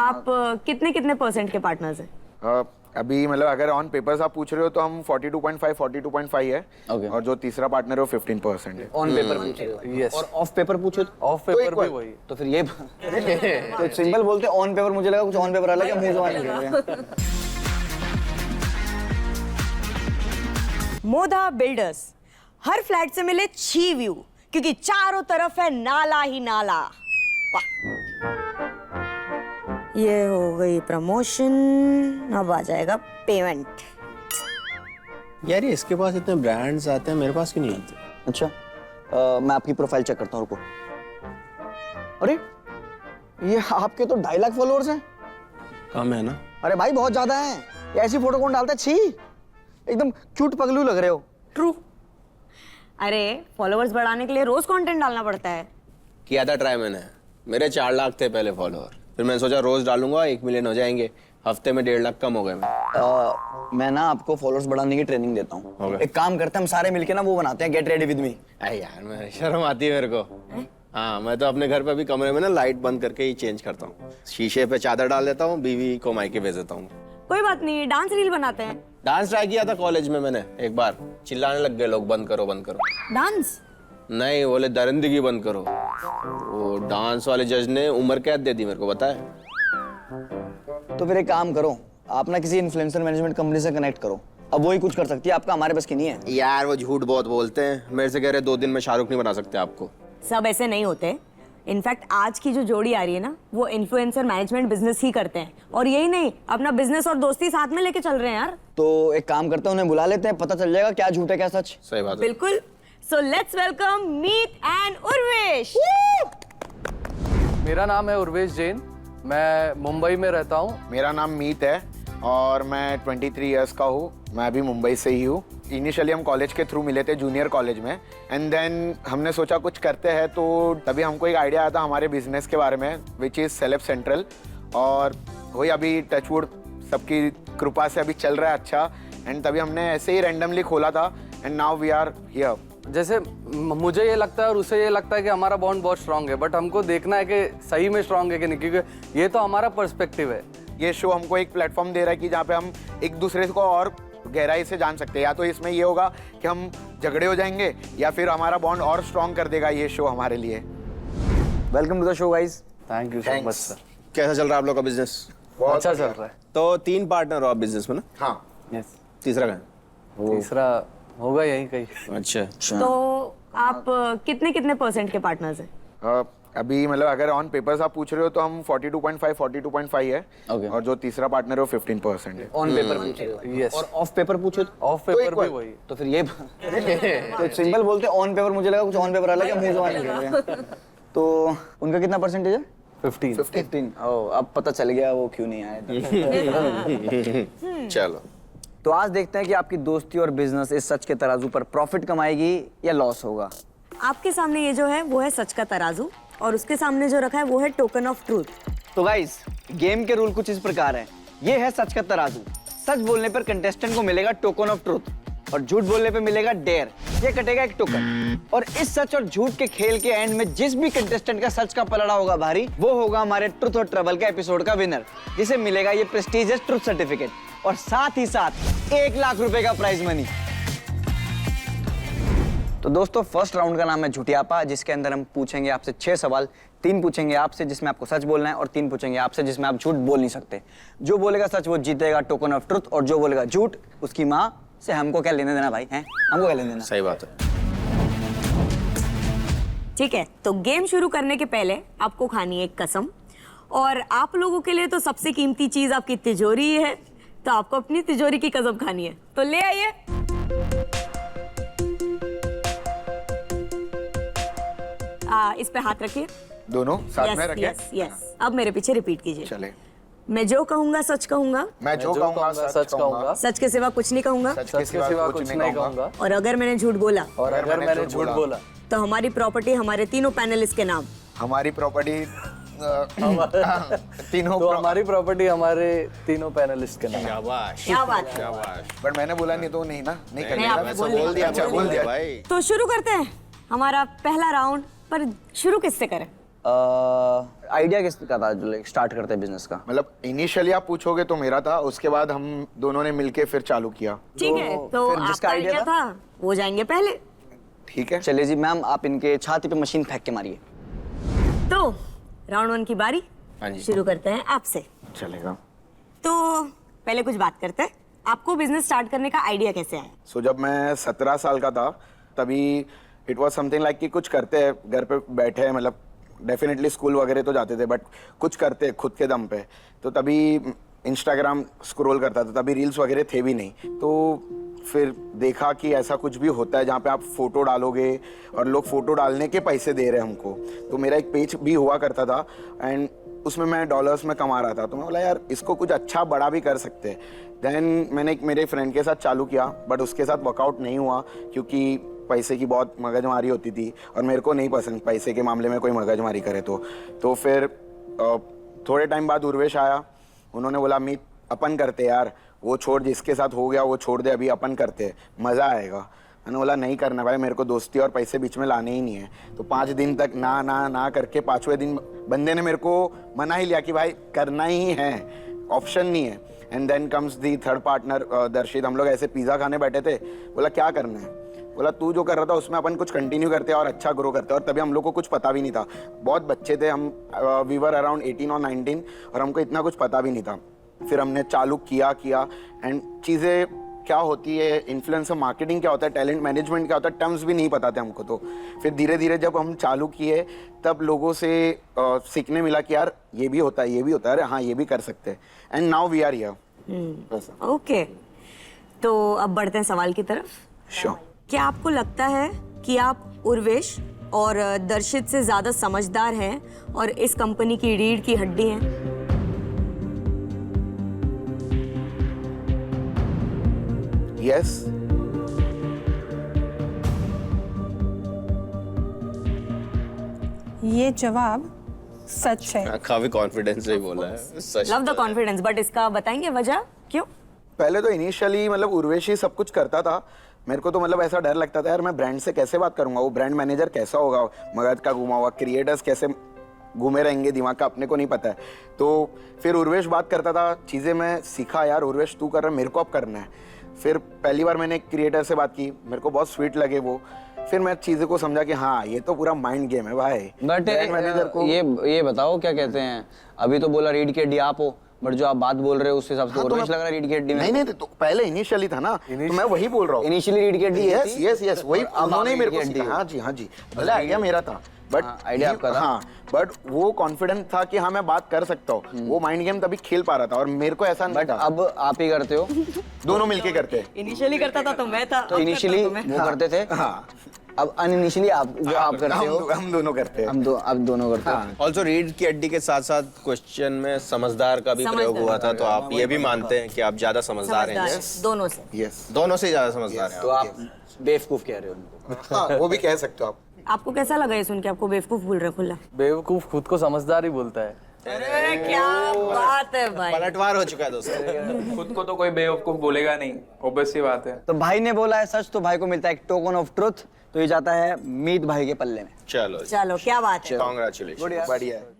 आप कितने कितने परसेंट के पार्टनर्स हैं? अभी मतलब अगर ऑन पेपर्स आप पूछ रहे हो तो हम 42.5 है। Okay. और जो तीसरा पार्टनर है वो 15% है। ऑन पेपर पूछे Yes. और ऑफ पेपर पूछे ऑफ पेपर भी वही। तो फिर ये तो सिंपल बोलते ऑन पेपर, मुझे लगा कुछ ऑन पेपर अलग है, मुंह जबान निकल गया। मोधा बिल्डर्स, हर फ्लैट से मिले 6 व्यू, क्योंकि चारों तरफ है नाला ही नाला। वाह, ये हो गई प्रमोशन, अब आ जाएगा पेमेंट। यार ये इसके पास इतने ब्रांड्स आते हैं, मेरे पास क्यों नहीं आते? अच्छा, मैं आपकी प्रोफाइल चेक करता हूँ, रुको। अरे ये आपके तो 2.5 लाख फॉलोअर्स हैं। कम है ना? अरे भाई बहुत ज्यादा है, ये ऐसी फोटो कौन डालता है? छी, एकदम क्यूट पगलू लग रहे हो। ट्रू। अरे फॉलोअर्स बढ़ाने के लिए रोज कंटेंट डालना पड़ता है। किया था ट्राई मैंने, मेरे 4 लाख थे पहले फॉलोअर, फिर मैंने सोचा रोज डालूंगा 1 मिलियन हो जाएंगे, हफ्ते में 1.5 लाख कम हो गए। मैं ना आपको फॉलोअर्स बढ़ाने की ट्रेनिंग देता हूँ। Okay. एक काम करते हैं, हम सारे मिलके ना वो बनाते हैं, गेट रेडी विद मी। अरे यार मैं शर्म आती है मेरे को। हाँ, मैं तो अपने घर पे भी कमरे में ना लाइट बंद करके ही चेंज करता हूँ, शीशे पे चादर डाल देता हूँ, बीवी को मायके भेज देता हूँ। कोई बात नहीं, डांस रील बनाते हैं। डांस ट्राई किया था कॉलेज में मैंने एक बार, चिल्लाने लग गए लोग, बंद करो बंद करो। डांस? नहीं, बोले दरिंदगी बंद करो। वो डांस वाले जज ने उम्र कैद दे दी मेरे को, बताए। तो फिर एक काम करो, आप ना किसी इन्फ्लुएंसर मैनेजमेंट कंपनी से कनेक्ट करो, अब वही कुछ कर सकती है, आपका हमारे बस की नहीं है। यार वो झूठ बहुत बोलते हैं, मेरे से कह रहे 2 दिन में शाहरुख नहीं बना सकते आपको। सब ऐसे नहीं होते। इनफैक्ट आज की जो जोड़ी आ रही है ना, वो इन्फ्लुएंसर मैनेजमेंट बिजनेस ही करते हैं, और यही नहीं, अपना बिजनेस और दोस्ती साथ में लेके चल रहे हैं यार। तो एक काम करते हैं, उन्हें बुला लेते हैं, पता चल जाएगा क्या झूठ है क्या सच। सही बात है। बिल्कुल। So let's welcome Meet and Urvesh. मेरा नाम है उर्वेश जैन, मैं मुंबई में रहता हूँ। मेरा नाम मीत है और मैं 23 इयर्स का हूँ, मैं भी मुंबई से ही हूँ। इनिशियली हम कॉलेज के थ्रू मिले थे, जूनियर कॉलेज में, एंड देन हमने सोचा कुछ करते हैं, तो तभी हमको एक आइडिया आया था हमारे बिजनेस के बारे में, विच इज़ सेलेब सेंट्रल। और वही अभी टचवुड सबकी कृपा से अभी चल रहा है अच्छा, एंड तभी हमने ऐसे ही रैंडमली खोला था, and now we are here. जैसे मुझे ये लगता है और उसे ये लगता है कि हमारा बॉन्ड बहुत स्ट्रांग है, बट हमको देखना है कि सही में स्ट्रांग है कि नहीं, क्योंकि ये तो हमारा पर्सपेक्टिव है। ये शो हमको एक प्लेटफॉर्म दे रहा है कि जहाँ पे हम एक दूसरे को और गहराई से जान सकते हैं। या तो इसमें ये होगा कि हम झगड़े हो जाएंगे, या फिर हमारा बॉन्ड और स्ट्रांग कर देगा ये शो हमारे लिए। Welcome to the show guys. Thank you so much sir. कैसा चल रहा है आप लोग का बिजनेस? अच्छा चल रहा है। तो 3 पार्टनर हो आप बिजनेस में ना? हाँ। यस। तीसरा कहाँ है? तीसरा होगा यहीं कहीं। अच्छा। तो आप कितने कितने परसेंट के पार्टनर्स हैं? अभी मतलब अगर ऑन पेपर्स आप पूछ रहे हो तो हम 42.5 है। Okay. और जो तीसरा पार्टनर है वो 15% है। ऑन पेपर पूछे Yes. और ऑफ पेपर पूछे ऑफ पेपर भी वही। तो फिर ये तो सिंपल बोलते ऑन पेपर, मुझे लगा कुछ ऑन पेपर अलग है, मुंह जबान निकल गया। तो उनका कितना परसेंटेज है? 15। ओह, अब पता चल गया वो क्यों नहीं आए। चलो तो आज देखते हैं कि आपकी दोस्ती और बिजनेस इस सच के तराजू पर प्रॉफिट कमाएगी या लॉस होगा। आपके सामने ये जो है वो है सच का तराजू, और उसके सामने जो रखा है वो है टोकन ऑफ ट्रूथ। तो गाइस, गेम के रूल कुछ इस प्रकार है। ये है सच का तराजू, सच बोलने पर कंटेस्टेंट को मिलेगा टोकन ऑफ ट्रूथ, और झूठ बोलने पे मिलेगा डेयर। ये कटेगा एक टोकन, और इस सच और झूठ के खेल के एंड में जिस भी कंटेस्टेंट का सच का पलड़ा होगा भारी, वो होगा हमारे ट्रुथ और ट्रबल का एपिसोड का विनर, जिसे मिलेगा ये प्रेस्टीजियस ट्रुथ सर्टिफिकेट, और साथ ही साथ 1 लाख रुपए का प्राइज मनी। तो दोस्तों, फर्स्ट राउंड का नाम है झूठियापा, जिसके अंदर हम पूछेंगे आपसे 6 सवाल। 3 पूछेंगे आपसे जिसमें आपको सच बोलना है, और 3 पूछेंगे आपसे जिसमें आप झूठ बोल नहीं सकते। जो बोलेगा सच वो जीतेगा टोकन ऑफ ट्रुथ, और जो बोलेगा झूठ उसकी माँ से हमको क्या लेने देना भाई, हैं? हमको क्या लेने देना? सही बात है। ठीक है, तो गेम शुरू करने के पहले आपको खानी है एक कसम, और आप लोगों के लिए तो सबसे कीमती चीज आपकी तिजोरी है, तो आपको अपनी तिजोरी की कसम खानी है। तो ले आइए। इस पे हाथ रखिए। दोनों साथ में रखें। यस। अब मेरे पीछे रिपीट कीजिए। चले। मैं जो कहूंगा सच कहूंगा, मैं जो कहूंगा सच कहूंगा, सच के सिवा कुछ नहीं कहूंगा, सच सच के सिवा कुछ नहीं कहूंगा, और अगर मैंने झूठ बोला और अगर मैंने झूठ बोला तो हमारी प्रॉपर्टी हमारे तीनों पैनलिस्ट के नाम। हमारी प्रॉपर्टी तीनों तो हमारी प्रॉपर्टी हमारे तीनों पैनलिस्ट के नाम। शाबाश क्या बात है। शाबाश। बट मैंने बोला नहीं तो नहीं ना, नहीं नहीं, करना। आपने बोल दिया। अच्छा बोल दिया भाई। तो शुरू करते हैं हमारा पहला राउंड, पर शुरू किससे करें? आइडिया किसका था जो स्टार्ट करते बिजनेस का? मतलब इनिशियली आप पूछोगे तो मेरा था, उसके बाद हम दोनों ने मिलके फिर चालू किया। ठीक है, तो फिर जिसका आपका आइडिया आइडिया था वो जाएंगे पहले। ठीक है। चलिए जी मैम, आप इनके छाती पे मशीन फेंक के मारिए। तो राउंड 1 की बारी, हाँ जी। शुरू करते हैं आपसे। चलेगा। तो पहले कुछ बात करते हैं, आपको बिजनेस स्टार्ट करने का आइडिया कैसे आया? सो जब मैं 17 साल का था तभी इट वाज समथिंग लाइक कि कुछ करते हैं, घर पे बैठे हैं, मतलब डेफिनेटली स्कूल वगैरह तो जाते थे बट कुछ करते हैं खुद के दम पे। तो तभी इंस्टाग्राम स्क्रॉल करता था, तभी रील्स वगैरह थे भी नहीं। तो फिर देखा कि ऐसा कुछ भी होता है जहाँ पे आप फोटो डालोगे और लोग फोटो डालने के पैसे दे रहे हैं हमको। तो मेरा एक पेज भी हुआ करता था एंड उसमें मैं डॉलर्स में कमा रहा था। तो मैं बोला यार इसको कुछ अच्छा बड़ा भी कर सकते हैं। देन मैंने एक मेरे फ्रेंड के साथ चालू किया बट उसके साथ वर्कआउट नहीं हुआ क्योंकि पैसे की बहुत मगजमारी होती थी और मेरे को नहीं पसंद पैसे के मामले में कोई मगजमारी करे। तो फिर थोड़े टाइम बाद उर्वेश आया, उन्होंने बोला मीत अपन करते यार, वो छोड़, जिसके साथ हो गया वो छोड़ दे, अभी अपन करते, मज़ा आएगा। मैंने बोला नहीं करना भाई, मेरे को दोस्ती और पैसे बीच में लाने ही नहीं है। तो 5 दिन तक ना ना ना करके 5वें दिन बंदे ने मेरे को मना ही लिया कि भाई करना ही है, ऑप्शन नहीं है। And then comes the third partner Darshit. हम लोग ऐसे पिज़्ज़ा खाने बैठे थे, बोला क्या करना है, बोला तू जो कर रहा था उसमें अपन कुछ कंटिन्यू करते हैं और अच्छा ग्रो करते हैं। और तभी हम लोग को कुछ पता भी नहीं था, बहुत बच्चे थे हम, वी वर अराउंड 18 और 19 और हमको इतना कुछ पता भी नहीं था। फिर हमने चालू किया एंड चीज़ें क्या होती है, इन्फ्लुएंसर मार्केटिंग क्या होता है, टैलेंट मैनेजमेंट क्या होता है, टर्म्स भी नहीं पता थे हमको। तो फिर धीरे धीरे जब हम चालू किए तब लोगों से सीखने मिला कि यार ये भी होता है, ये भी होता है, अरे हाँ ये भी कर सकते हैं। And now we are here. Okay, तो अब बढ़ते हैं सवाल की तरफ। श्योर। क्या आपको लगता है कि आप उर्वेश और दर्शित से ज्यादा समझदार हैं और इस कंपनी की रीढ़ की हड्डी हैं? यस। ये जवाब सच है। हाँ, काफी कॉन्फिडेंस से ही बोला है, सच। लव द कॉन्फिडेंस, बट इसका बताएंगे वजह क्यों? पहले तो इनिशियली मतलब उर्वेश ही सब कुछ करता था। मेरे को तो मतलब ऐसा डर लगता था यार मैं ब्रांड से कैसे बात करूंगा, वो ब्रांड मैनेजर कैसा होगा, मगध का घुमा हुआ, क्रिएटर्स कैसे घूमे रहेंगे दिमाग का, अपने को नहीं पता है। तो फिर उर्वेश बात करता था, चीज़ें मैं सीखा यार, उर्वेश तू कर रहा है, मेरे को अब करना है। फिर पहली बार मैंने एक क्रिएटर से बात की, मेरे को बहुत स्वीट लगे वो। फिर मैं चीज़ों को समझा कि हाँ ये तो पूरा माइंड गेम है भाई। बट ब्रांड मैनेजर को ये बताओ क्या कहते हैं, अभी तो बोला रीढ़ की हड्डी आप हो, बट जो आप बात बोल रहे हो उसके हिसाब से हाँ, तो उर्वेश मैं- लग रहा है रीढ़ की हड्डी में। नहीं तो पहले इनिशियली था ना, तो मैं वही बोल रहा हूँ। इनिशियली रीढ़ की हड्डी है यस यस वही अब उन्होंने आप मेरे को रीढ़ की हड्डी सिखाया। हाँ जी भले आइडिया मेरा था बट आइडिया आपका था। हाँ बट वो कॉन्फिडेंट था कि हाँ मैं बात कर सकता हूँ। वो माइंड गेम तभी खेल पा रहा था और मेरे को ऐसा नहीं बट था। अब आप ही करते हो। दोनों मिलके करते हैं। इनिशियली करता था तो मैं था, तो इनिशियली वो करते थे, हाँ अब अनइनिशियली आप जो आप करते हो। हम दोनों करते हैं। अब दोनों करते हैं। ऑल्सो रीढ़ की हड्डी के साथ साथ क्वेश्चन में समझदार का भी प्रयोग हुआ था, तो आप ये भी मानते हैं कि आप ज्यादा समझदार हैं? समझदार दोनों से। यस दोनों से ज्यादा समझदार हैं तो आप बेवकूफ कह रहे हो उनको। हाँ वो भी कह सकते हो आप। आपको कैसा लगा ये सुन के? आपको बेवकूफ बोल रहे खुला? बेवकूफ खुद को समझदार ही बोलता है। अरे क्या बात है भाई। पलटवार हो चुका है दोस्तों। खुद को तो कोई बेवकूफ बोलेगा नहीं, ऑब्वियस सी बात है। तो भाई ने बोला है सच, तो भाई को मिलता है एक टोकन ऑफ ट्रुथ, तो ये जाता है मीत भाई के पल्ले में। चलो चलो क्या बात है। कॉन्ग्रेचुलेशन। बढ़िया है।